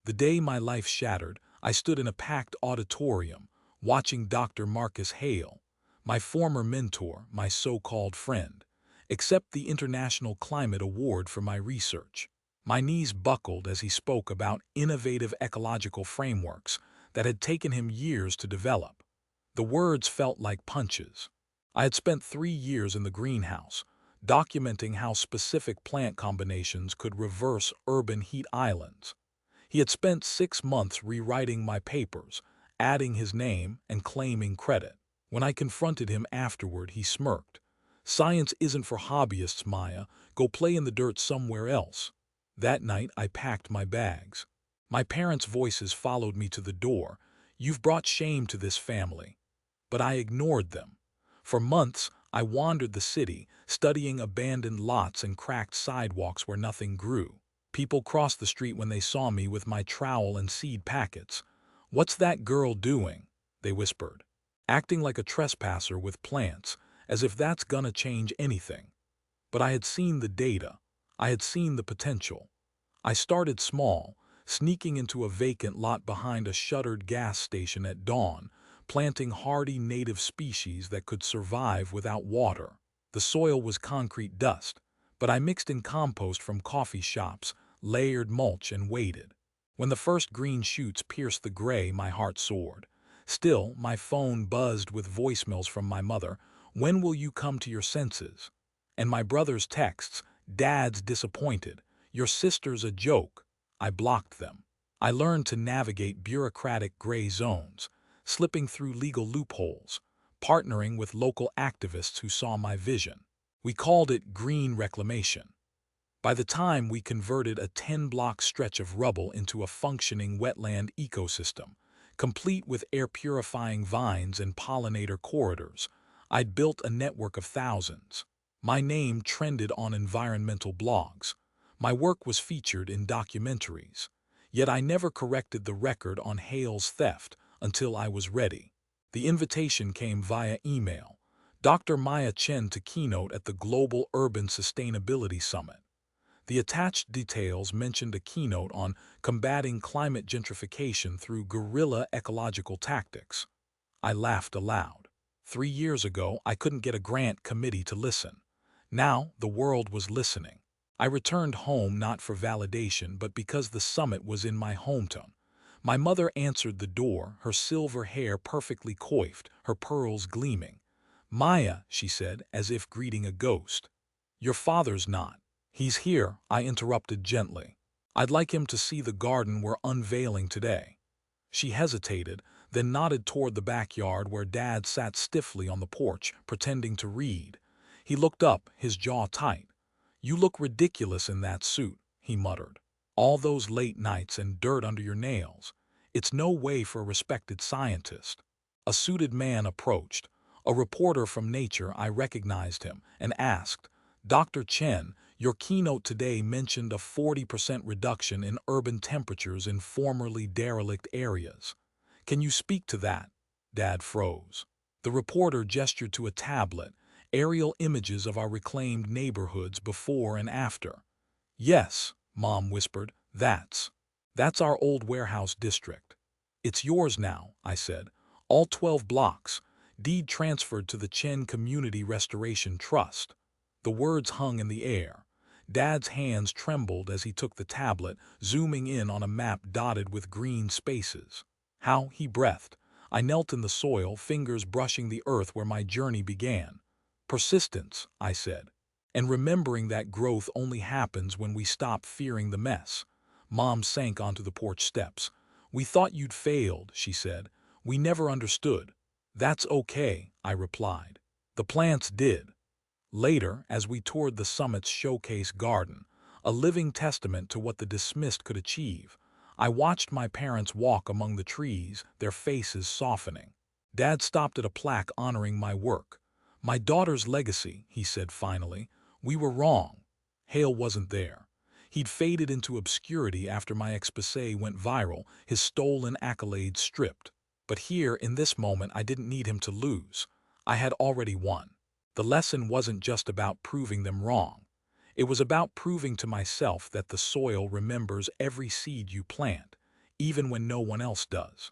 The day my life shattered, I stood in a packed auditorium, watching Dr. Marcus Hale, my former mentor, my so-called friend, accept the International Climate Award for my research. My knees buckled as he spoke about innovative ecological frameworks that had taken him years to develop. The words felt like punches. I had spent 3 years in the greenhouse, documenting how specific plant combinations could reverse urban heat islands. He had spent 6 months rewriting my papers, adding his name and claiming credit. When I confronted him afterward, he smirked. "Science isn't for hobbyists, Maya. Go play in the dirt somewhere else." That night, I packed my bags. My parents' voices followed me to the door. "You've brought shame to this family." But I ignored them. For months, I wandered the city, studying abandoned lots and cracked sidewalks where nothing grew. People crossed the street when they saw me with my trowel and seed packets. "What's that girl doing?" they whispered. "Acting like a trespasser with plants, as if that's gonna change anything." But I had seen the data. I had seen the potential. I started small, sneaking into a vacant lot behind a shuttered gas station at dawn, planting hardy native species that could survive without water. The soil was concrete dust, but I mixed in compost from coffee shops, layered mulch, and waited. When the first green shoots pierced the gray, my heart soared. Still, my phone buzzed with voicemails from my mother. "When will you come to your senses?" And my brother's texts. "Dad's disappointed. Your sister's a joke." I blocked them. I learned to navigate bureaucratic gray zones, slipping through legal loopholes, partnering with local activists who saw my vision. We called it green reclamation. By the time we converted a 10-block stretch of rubble into a functioning wetland ecosystem, complete with air-purifying vines and pollinator corridors, I'd built a network of thousands. My name trended on environmental blogs. My work was featured in documentaries. Yet I never corrected the record on Hale's theft until I was ready. The invitation came via email. Dr. Maya Chen to keynote at the Global Urban Sustainability Summit. The attached details mentioned a keynote on combating climate gentrification through guerrilla ecological tactics. I laughed aloud. 3 years ago, I couldn't get a grant committee to listen. Now, the world was listening. I returned home not for validation, but because the summit was in my hometown. My mother answered the door, her silver hair perfectly coiffed, her pearls gleaming. "Maya," she said, as if greeting a ghost. "Your father's not." "He's here," I interrupted gently. "I'd like him to see the garden we're unveiling today." She hesitated, then nodded toward the backyard where Dad sat stiffly on the porch, pretending to read. He looked up, his jaw tight. "You look ridiculous in that suit," he muttered. "All those late nights and dirt under your nails. It's no way for a respected scientist." A suited man approached. A reporter from Nature. I recognized him and asked, "Dr. Chen, your keynote today mentioned a 40% reduction in urban temperatures in formerly derelict areas. Can you speak to that?" Dad froze. The reporter gestured to a tablet, aerial images of our reclaimed neighborhoods before and after. "Yes," Mom whispered, that's our old warehouse district." "It's yours now," I said. "All 12 blocks, deed transferred to the Chen Community Restoration Trust." The words hung in the air. Dad's hands trembled as he took the tablet, zooming in on a map dotted with green spaces. "How?" he breathed. I knelt in the soil, fingers brushing the earth where my journey began. "Persistence," I said. "And remembering that growth only happens when we stop fearing the mess." Mom sank onto the porch steps. "We thought you'd failed," she said. "We never understood." "That's okay," I replied. "The plants did." Later, as we toured the summit's showcase garden, a living testament to what the dismissed could achieve, I watched my parents walk among the trees, their faces softening. Dad stopped at a plaque honoring my work. "My daughter's legacy," he said finally. "We were wrong." Hale wasn't there. He'd faded into obscurity after my exposé went viral, his stolen accolades stripped. But here, in this moment, I didn't need him to lose. I had already won. The lesson wasn't just about proving them wrong. It was about proving to myself that the soil remembers every seed you plant, even when no one else does.